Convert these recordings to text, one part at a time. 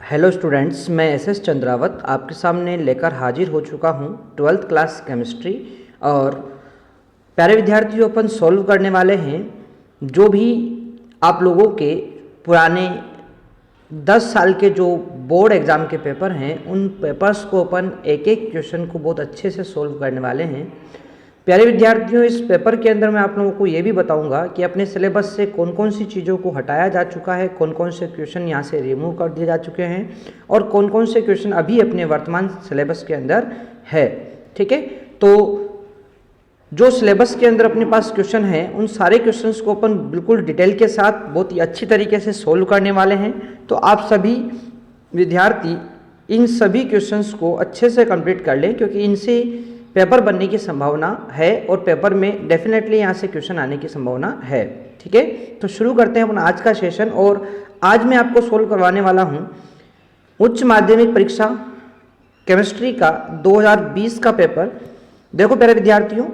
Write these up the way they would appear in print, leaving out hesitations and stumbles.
Hello students, मैं S Chandrawat आपके सामने लेकर हाजिर हो चुका हूँ 12th क्लास केमिस्ट्री। और प्यारे विद्यार्थियों, अपन सॉल्व करने वाले हैं जो भी आप लोगों के पुराने 10 साल के जो बोर्ड एग्ज़ाम के पेपर हैं, उन पेपर्स को अपन एक एक क्वेश्चन को बहुत अच्छे से सॉल्व करने वाले हैं। प्यारे विद्यार्थियों, इस पेपर के अंदर मैं आप लोगों को ये भी बताऊंगा कि अपने सिलेबस से कौन कौन सी चीज़ों को हटाया जा चुका है, कौन कौन से क्वेश्चन यहाँ से रिमूव कर दिए जा चुके हैं और कौन कौन से क्वेश्चन अभी अपने वर्तमान सिलेबस के अंदर है। ठीक है, तो जो सिलेबस के अंदर अपने पास क्वेश्चन है, उन सारे क्वेश्चंस को अपन बिल्कुल डिटेल के साथ बहुत ही अच्छी तरीके से सोल्व करने वाले हैं। तो आप सभी विद्यार्थी इन सभी क्वेश्चंस को अच्छे से कंप्लीट कर लें, क्योंकि इनसे पेपर बनने की संभावना है और पेपर में डेफिनेटली यहाँ से क्वेश्चन आने की संभावना है। ठीक है, तो शुरू करते हैं अपना आज का सेशन। और आज मैं आपको सोल्व करवाने वाला हूँ उच्च माध्यमिक परीक्षा केमिस्ट्री का 2020 का पेपर। देखो प्यारे विद्यार्थियों,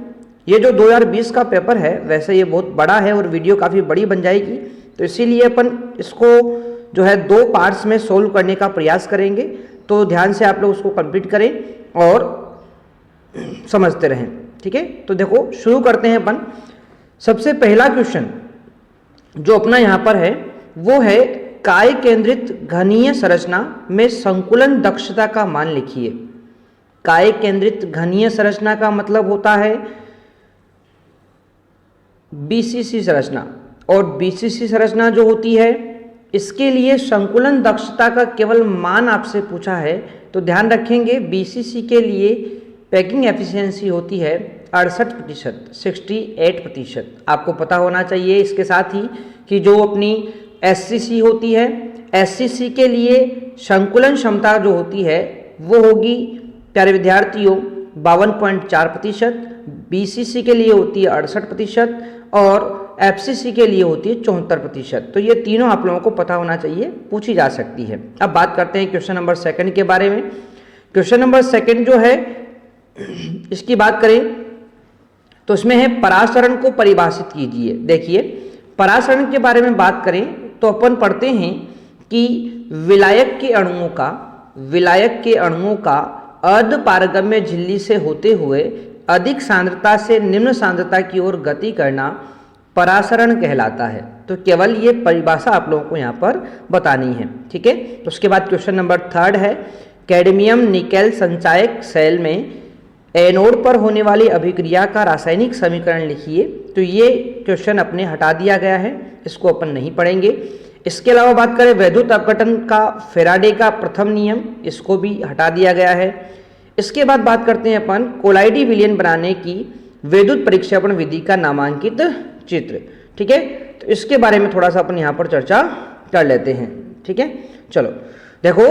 ये जो 2020 का पेपर है, वैसे ये बहुत बड़ा है और वीडियो काफ़ी बड़ी बन जाएगी, तो इसीलिए अपन इसको जो है 2 पार्ट्स में सोल्व करने का प्रयास करेंगे। तो ध्यान से आप लोग उसको कंप्लीट करें और समझते रहें। ठीक है, तो देखो शुरू करते हैं अपन। सबसे पहला क्वेश्चन जो अपना यहाँ पर है वो है काय केंद्रित घनीय संरचना में संकुलन दक्षता का मान लिखिए। काय केंद्रित घनीय संरचना का मतलब होता है बीसीसी संरचना, और बीसीसी संरचना जो होती है, इसके लिए संकुलन दक्षता का केवल मान आपसे पूछा है। तो ध्यान रखेंगे, बीसीसी के लिए पैकिंग एफिशिएंसी होती है 68%, 68%। आपको पता होना चाहिए इसके साथ ही कि जो अपनी एससीसी होती है, एससीसी के लिए संकुलन क्षमता जो होती है वो होगी प्यारे विद्यार्थियों 52.4%, बीसीसी के लिए होती है 68% और एफसीसी के लिए होती है 74%। तो ये तीनों आप लोगों को पता होना चाहिए, पूछी जा सकती है। अब बात करते हैं क्वेश्चन नंबर 2 के बारे में। क्वेश्चन नंबर 2 जो है, इसकी बात करें तो इसमें है परासरण को परिभाषित कीजिए। देखिए, परासरण के बारे में बात करें तो अपन पढ़ते हैं कि विलायक के अणुओं का अर्धपारगम्य झिल्ली से होते हुए अधिक सांद्रता से निम्न सांद्रता की ओर गति करना परासरण कहलाता है। तो केवल ये परिभाषा आप लोगों को यहाँ पर बतानी है। ठीक है, तो उसके बाद क्वेश्चन नंबर 3 है कैडमियम निकेल संचायक सेल में एनोड पर होने वाली अभिक्रिया का रासायनिक समीकरण लिखिए। तो ये क्वेश्चन अपने हटा दिया गया है, इसको अपन नहीं पढ़ेंगे। इसके अलावा बात करें वैद्युत अपघटन का फेराडे का प्रथम नियम, इसको भी हटा दिया गया है। इसके बाद बात करते हैं अपन कोलाइडी विलयन बनाने की वैद्युत परिक्षेपण विधि का नामांकित चित्र। ठीक है, तो इसके बारे में थोड़ा सा अपन यहाँ पर चर्चा कर लेते हैं। ठीक है, चलो देखो,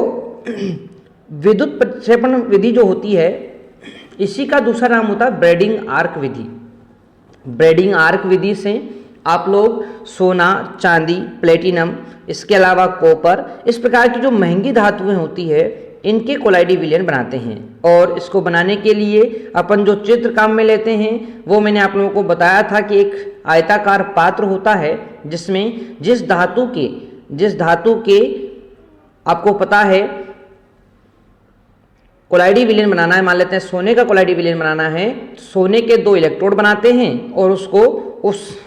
विद्युत परिक्षेपण विधि जो होती है, इसी का दूसरा नाम होता है ब्रेडिंग आर्क विधि। ब्रेडिंग आर्क विधि से आप लोग सोना, चांदी, प्लेटिनम, इसके अलावा कॉपर, इस प्रकार की जो महंगी धातुएं होती है, इनके कोलाइडी विलयन बनाते हैं। और इसको बनाने के लिए अपन जो चित्र काम में लेते हैं, वो मैंने आप लोगों को बताया था कि एक आयताकार पात्र होता है जिसमें जिस धातु के आपको पता है कोलाइडी विलयन बनाना है, मान लेते हैं सोने का कोलाइडी विलयन बनाना है, सोने के 2 इलेक्ट्रोड बनाते हैं और उसको उस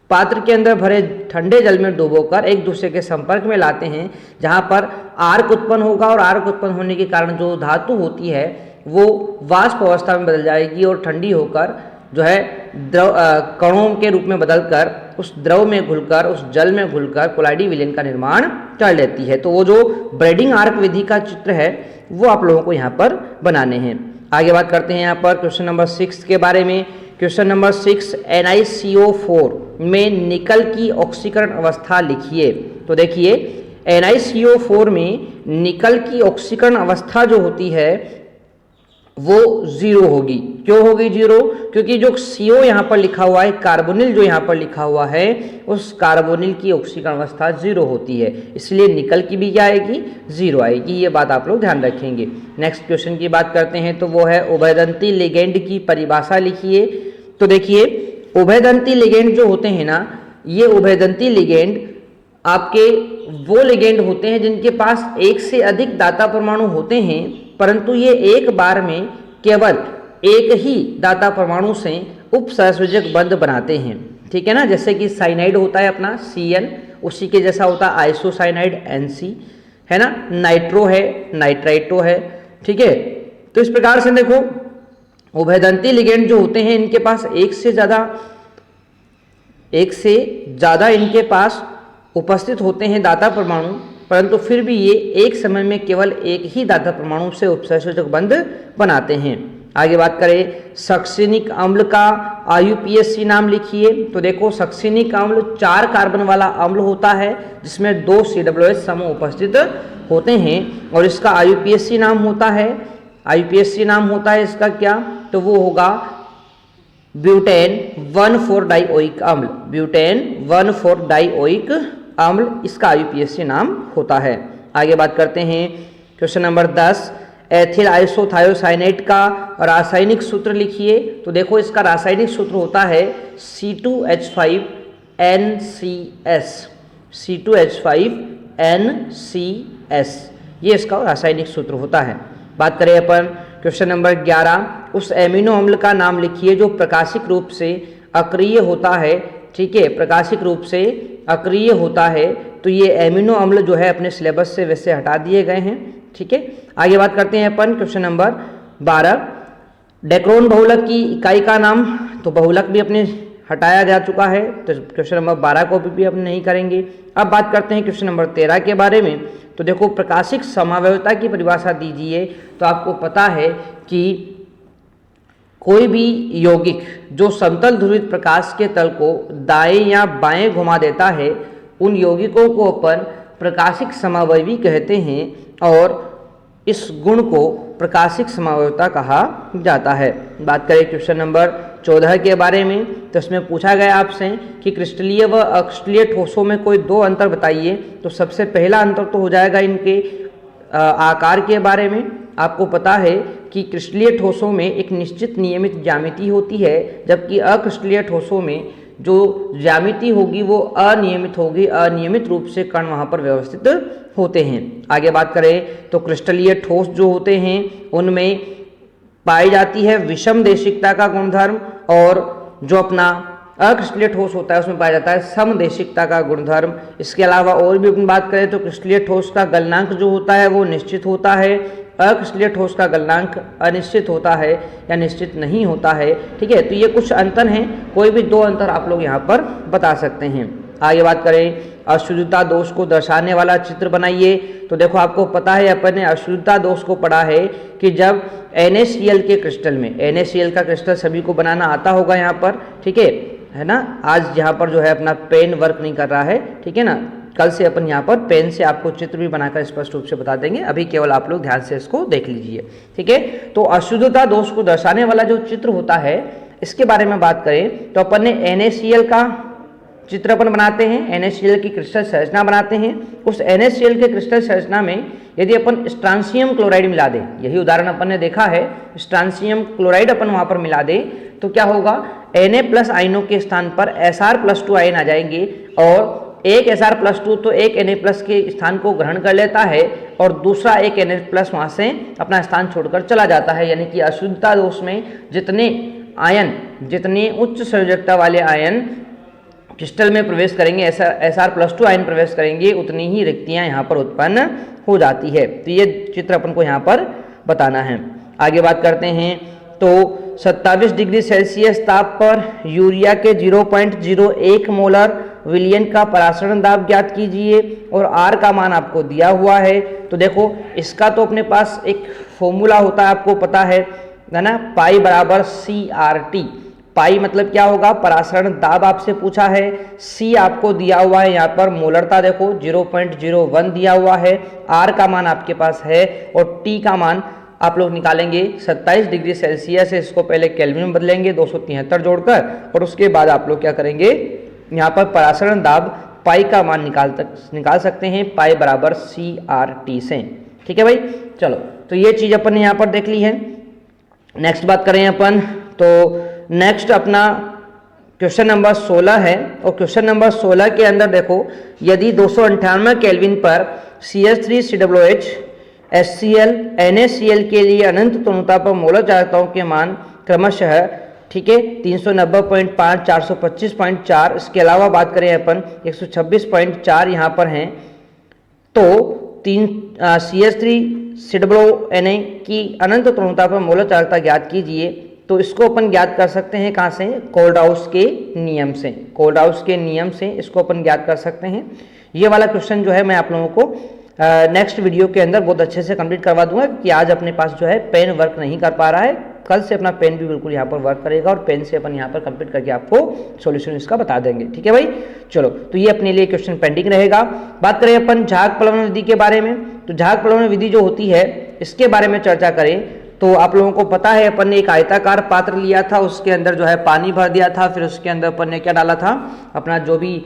पात्र के अंदर भरे ठंडे जल में डुबोकर एक दूसरे के संपर्क में लाते हैं, जहां पर आर्क उत्पन्न होगा और आर्क उत्पन्न होने के कारण जो धातु होती है वो वाष्प अवस्था में बदल जाएगी और ठंडी होकर जो है द्रव कणों के रूप में बदलकर उस द्रव में घुलकर, उस जल में घुलकर कोलाइडी विलयन का निर्माण कर लेती है। तो वो जो ब्रेडिंग आर्क विधि का चित्र है वो आप लोगों को यहाँ पर बनाने हैं। आगे बात करते हैं यहाँ पर क्वेश्चन नंबर 6 के बारे में। क्वेश्चन नंबर 6, NiCO4 में निकल की ऑक्सीकरण अवस्था लिखिए। तो देखिए, NiCO4 में निकल की ऑक्सीकरण अवस्था जो होती है वो 0 होगी। क्यों होगी 0? क्योंकि जो CO यहाँ पर लिखा हुआ है, कार्बोनिल जो यहाँ पर लिखा हुआ है, उस कार्बोनिल की ऑक्सीकरण अवस्था 0 होती है, इसलिए निकल की भी क्या आएगी? 0 आएगी। ये बात आप लोग ध्यान रखेंगे। नेक्स्ट क्वेश्चन की बात करते हैं तो वो है उभयदंती लिगेंड की परिभाषा लिखिए। तो देखिए, उभयदंती लिगेंड जो होते हैं ना, ये उभयदंती लिगेंड आपके वो लिगेंड होते हैं जिनके पास एक से अधिक दाता परमाणु होते हैं, परंतु ये एक बार में केवल एक ही दाता परमाणु से उपसहसंयोजक बंध बनाते हैं। ठीक है ना, जैसे कि साइनाइड होता है अपना CN, उसी के जैसा होता है आइसोसाइनाइड NC, है ना, नाइट्रो है, नाइट्राइटो है। ठीक है, तो इस प्रकार से देखो उभयदंती लिगेंड जो होते हैं इनके पास एक से ज़्यादा इनके पास उपस्थित होते हैं दाता परमाणु, परंतु फिर भी ये एक समय में केवल एक ही दाता परमाणु से उपसहसंयोजक बंध बनाते हैं। आगे बात करें सक्सिनिक अम्ल का IUPAC नाम लिखिए। तो देखो सक्सिनिक अम्ल 4 कार्बन वाला अम्ल होता है जिसमें 2 COOH समूह उपस्थित होते हैं और इसका IUPAC नाम होता है, IUPAC नाम होता है इसका क्या, तो वो होगा ब्यूटेन 1,4-डाइओइक अम्ल, ब्यूटेन 1,4-डाइओइक अम्ल, इसका IUPAC नाम होता है। आगे बात करते हैं क्वेश्चन नंबर 10, एथिल आइसोथायोसाइनेट का रासायनिक सूत्र लिखिए। तो देखो इसका रासायनिक सूत्र होता है C2H5NCS, C2H5NCS, ये इसका रासायनिक सूत्र होता है। बात करें अपन क्वेश्चन नंबर 11, उस एमिनो अम्ल का नाम लिखिए जो प्रकाशिक रूप से अक्रिय होता है। ठीक है, प्रकाशिक रूप से अक्रिय होता है, तो ये एमिनो अम्ल जो है अपने सिलेबस से वैसे हटा दिए गए हैं। ठीक है, आगे बात करते हैं अपन क्वेश्चन नंबर 12, डेक्रोन बहुलक की इकाई का नाम। तो बहुलक भी अपने हटाया जा चुका है, तो क्वेश्चन नंबर 12 को भी अपन नहीं करेंगे। अब बात करते हैं क्वेश्चन नंबर 13 के बारे में। तो देखो प्रकाशिक समावयवता की परिभाषा दीजिए। तो आपको पता है कि कोई भी यौगिक जो समतल ध्रुवित प्रकाश के तल को दाएं या बाएं घुमा देता है उन यौगिकों को अपन प्रकाशिक समावयवी कहते हैं और इस गुण को प्रकाशिक समावयवता कहा जाता है। बात करें क्वेश्चन नंबर 14 के बारे में। तो इसमें पूछा गया आपसे कि क्रिस्टलीय व अक्रिस्टलीय ठोसों में कोई 2 अंतर बताइए। तो सबसे पहला अंतर तो हो जाएगा इनके आकार के बारे में। आपको पता है कि क्रिस्टलीय ठोसों में एक निश्चित नियमित ज्यामिति होती है, जबकि अक्रिस्टलीय ठोसों में जो ज्यामिति होगी वो अनियमित होगी, अनियमित रूप से कण वहाँ पर व्यवस्थित होते हैं। आगे बात करें तो क्रिस्टलीय ठोस जो होते हैं उनमें पाई जाती है विषम देशिकता का गुणधर्म, और जो अपना अक्रिस्टलीय ठोस होता है उसमें पाया जाता है समदेशिकता का गुणधर्म। इसके अलावा और भी अपन बात करें तो क्रिस्टलीय ठोस का गलनांक जो होता है वो निश्चित होता है, अक्रिस्टलीय ठोस का गलनांक अनिश्चित होता है या निश्चित नहीं होता है। ठीक है, तो ये कुछ अंतर हैं, कोई भी 2 अंतर आप लोग यहाँ पर बता सकते हैं। आगे बात करें अशुद्धता दोष को दर्शाने वाला चित्र बनाइए। तो देखो आपको पता है अपन ने अशुद्धता दोष को पढ़ा है कि जब NaCl के क्रिस्टल में, NaCl का क्रिस्टल सभी को बनाना आता होगा यहाँ पर, ठीक है ना। आज यहाँ पर जो है अपना पेन वर्क नहीं कर रहा है, ठीक है ना, कल से अपन यहाँ पर पेन से आपको चित्र भी बनाकर स्पष्ट रूप से बता देंगे, अभी केवल आप लोग ध्यान से इसको देख लीजिए। ठीक है, तो अशुद्धता दोष को दर्शाने वाला जो चित्र होता है इसके बारे में बात करें तो अपन ने NaCl का चित्र अपन बनाते हैं, NaCl की क्रिस्टल संरचना बनाते हैं। उस NaCl के क्रिस्टल संरचना में यदि अपन स्ट्रांसियम क्लोराइड मिला दें, यही उदाहरण अपन ने देखा है, स्ट्रांसियम क्लोराइड अपन वहाँ पर मिला दें तो क्या होगा, Na+ आयनों के स्थान पर Sr+2 आयन आ जाएंगे और एक Sr+2 तो एक Na+ के स्थान को ग्रहण कर लेता है और दूसरा एक Na+ वहाँ से अपना स्थान छोड़कर चला जाता है। यानी कि अशुद्धता दोष में जितने उच्च संयोजकता वाले आयन क्रिस्टल में प्रवेश करेंगे, Sr+2 आयन प्रवेश करेंगे, उतनी ही रिक्तियाँ यहाँ पर उत्पन्न हो जाती है। तो ये चित्र अपन को यहाँ पर बताना है। आगे बात करते हैं तो 27 डिग्री सेल्सियस ताप पर यूरिया के 0.01 मोलर विलयन का परासरण दाब ज्ञात कीजिए और R का मान आपको दिया हुआ है। तो देखो इसका तो अपने पास एक फॉर्मूला होता है, आपको पता है ना, पाई बराबर CRT। पाई मतलब क्या होगा, परासरण दाब आपसे पूछा है, C आपको दिया हुआ है, यहाँ पर मोलरता देखो 0.01 दिया हुआ है, R का मान आपके पास है और T का मान आप लोग निकालेंगे 27 डिग्री सेल्सियस है, इसको पहले केल्विन में बदलेंगे 273 जोड़कर और उसके बाद आप लोग क्या करेंगे, यहाँ पर परासरण दाब पाई का मान निकाल सकते हैं, पाई बराबर CRT से। ठीक है भाई, चलो तो ये चीज़ अपन ने यहाँ पर देख ली है। नेक्स्ट बात करें अपन तो नेक्स्ट अपना क्वेश्चन नंबर 16 है और क्वेश्चन नंबर 16 के अंदर देखो, यदि 298 केल्विन पर CH3COOH HCl NaCl के लिए अनंत तरुणता पर मोलर चालकताओं के मान क्रमशः, ठीक है, 390.5, 425.4, इसके अलावा बात करें अपन 126.4 यहाँ पर हैं, तो CH3COONA की अनंत तरुणता पर मोलर चालकता ज्ञात कीजिए। तो इसको अपन ज्ञात कर सकते हैं कहाँ से? कोल्डहाउस के नियम से। कोल्डहाउस के नियम से इसको अपन ज्ञात कर सकते हैं। ये वाला क्वेश्चन जो है मैं आप लोगों को नेक्स्ट वीडियो के अंदर बहुत अच्छे से कंप्लीट करवा दूंगा, कि आज अपने पास जो है पेन वर्क नहीं कर पा रहा है, कल से अपना पेन भी बिल्कुल यहाँ पर वर्क करेगा और पेन से अपन यहाँ पर कंप्लीट करके आपको सॉल्यूशन इसका बता देंगे। ठीक है भाई, चलो, तो ये अपने लिए क्वेश्चन पेंडिंग रहेगा। बात करें अपन झाग प्लवन विधि के बारे में, तो झाग प्लवन विधि जो होती है इसके बारे में चर्चा करें तो आप लोगों को पता है अपन ने एक आयताकार पात्र लिया था, उसके अंदर जो है पानी भर दिया था, फिर उसके अंदर अपन ने क्या डाला था, अपना जो भी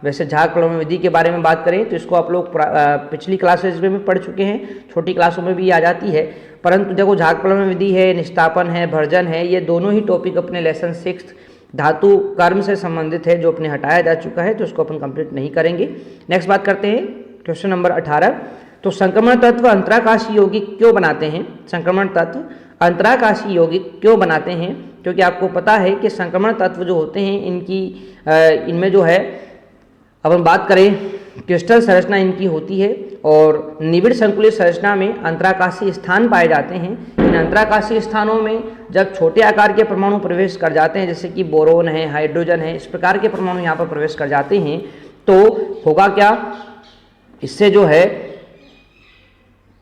वैसे झाग प्लवन विधि के बारे में बात करें तो इसको आप लोग पिछली क्लासेज में भी पढ़ चुके हैं, छोटी क्लासों में भी आ जाती है, परंतु देखो झाग प्लवन विधि है, निष्तापन है, भर्जन है, ये दोनों ही टॉपिक अपने लेसन 6 धातु कर्म से संबंधित है, जो अपने हटाया जा चुका है, तो इसको अपन कंप्लीट नहीं करेंगे। नेक्स्ट बात करते हैं क्वेश्चन नंबर 18। तो संक्रमण तत्व अंतराकाशीय यौगिक क्यों बनाते हैं? संक्रमण तत्व अंतराकाशीय यौगिक क्यों बनाते हैं? क्योंकि आपको पता है कि संक्रमण तत्व जो होते हैं इनमें जो है अपन बात करें क्रिस्टल संरचना इनकी होती है और निबिड़ संकुलित संरचना में अंतराकाशीय स्थान पाए जाते हैं। इन अंतराकाशीय स्थानों में जब छोटे आकार के परमाणु प्रवेश कर जाते हैं, जैसे कि बोरोन है, हाइड्रोजन है, इस प्रकार के परमाणु यहाँ पर प्रवेश कर जाते हैं, तो होगा क्या, इससे जो है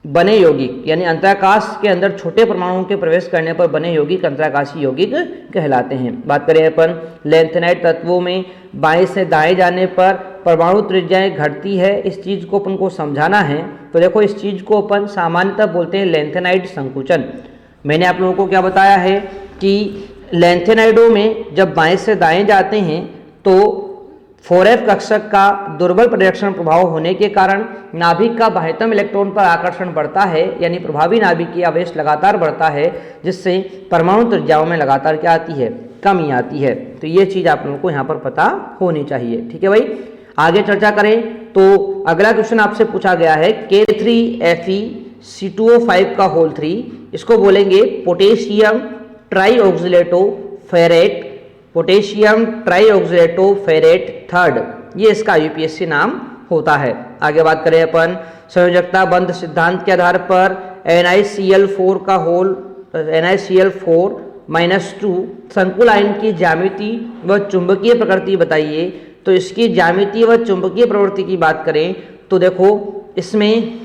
बने यौगिक यानी अंतराकाश के अंदर छोटे परमाणुओं के प्रवेश करने पर बने यौगिक अंतराकाशीय यौगिक कहलाते हैं। बात करें अपन लैंथेनाइड तत्वों में बाएं से दाएं जाने पर परमाणु त्रिज्याएं घटती है, इस चीज को अपन को समझाना है। तो देखो, इस चीज को अपन सामान्यतः बोलते हैं लैंथेनाइड संकुचन। मैंने आप लोगों को क्या बताया है कि लैंथेनाइडों में जब बाएं से दाएं जाते हैं तो 4f कक्षक का दुर्बल परिरक्षण प्रभाव होने के कारण नाभिक का बाह्यतम इलेक्ट्रॉन पर आकर्षण बढ़ता है, यानी प्रभावी नाभिकीय आवेश लगातार बढ़ता है, जिससे परमाणु त्रिज्याओं में लगातार क्या आती है, कमी आती है। तो ये चीज आप लोगों को यहाँ पर पता होनी चाहिए। ठीक है भाई, आगे चर्चा करें तो अगला क्वेश्चन आपसे पूछा गया है K3FeC2O5 का होल 3, इसको बोलेंगे potassium trioxalato ferrate, potassium trioxalato ferrate third, ये इसका यूपीएससी नाम होता है। आगे बात करें अपन संयोजकता बंध सिद्धांत के आधार पर NiCl4 का होल NiCl4-2 संकुल आयन की ज्यामिति व चुंबकीय प्रकृति बताइए। तो इसकी ज्यामिति व चुंबकीय प्रवृत्ति की बात करें तो देखो, इसमें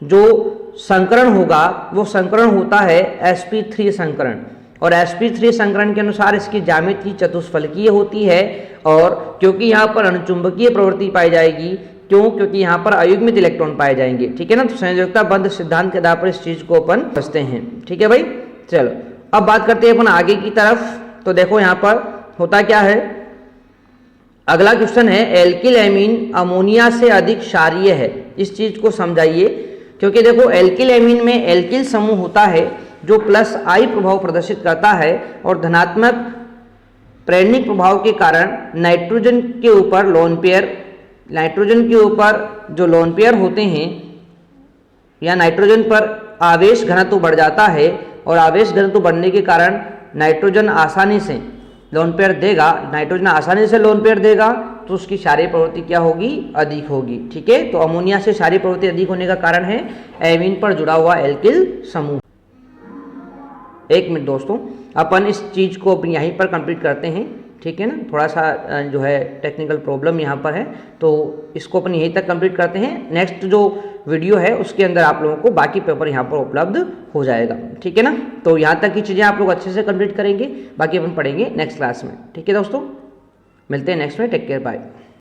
जो संकरण होगा वो संकरण होता है sp3 संकरण, और sp3 संकरण के अनुसार इसकी ज्यामिति चतुष्फलकीय होती है। और क्योंकि यहाँ पर अणुचुंबकीय प्रवृत्ति पाई जाएगी, क्यों? क्योंकि यहाँ पर अयुग्मित इलेक्ट्रॉन पाए जाएंगे। ठीक है ना, तो संयोजकता बंध सिद्धांत के आधार पर इस चीज को अपन समझते हैं। ठीक है भाई, चलो अब बात करते हैं अपन आगे की तरफ। तो देखो यहाँ पर होता क्या है, अगला क्वेश्चन है एल्किल एमीन अमोनिया से अधिक क्षारीय है, इस चीज को समझाइए। क्योंकि देखो, एल्किल एमीन में एल्किल समूह होता है जो +I प्रभाव प्रदर्शित करता है और धनात्मक प्रेरणिक प्रभाव के कारण नाइट्रोजन के ऊपर जो लोन पेयर होते हैं या नाइट्रोजन पर आवेश घनत्व बढ़ जाता है, और आवेश घनत्व बढ़ने के कारण नाइट्रोजन आसानी से लोन पेयर देगा, तो उसकी क्षारीय प्रवृत्ति क्या होगी, अधिक होगी। ठीक है, तो अमोनिया से क्षारीय प्रवृत्ति अधिक होने का कारण है एमीन पर जुड़ा हुआ एल्किल समूह। एक मिनट दोस्तों, अपन इस चीज को अपन यहीं पर कंप्लीट करते हैं। ठीक है ना, थोड़ा सा जो है टेक्निकल प्रॉब्लम यहाँ पर है, तो इसको अपन यहीं तक कंप्लीट करते हैं। नेक्स्ट जो वीडियो है उसके अंदर आप लोगों को बाकी पेपर यहाँ पर उपलब्ध हो जाएगा। ठीक है ना, तो यहाँ तक की चीज़ें आप लोग अच्छे से कंप्लीट करेंगे, बाकी अपन पढ़ेंगे नेक्स्ट क्लास में। ठीक है दोस्तों, मिलते हैं नेक्स्ट में, टेक केयर, बाय।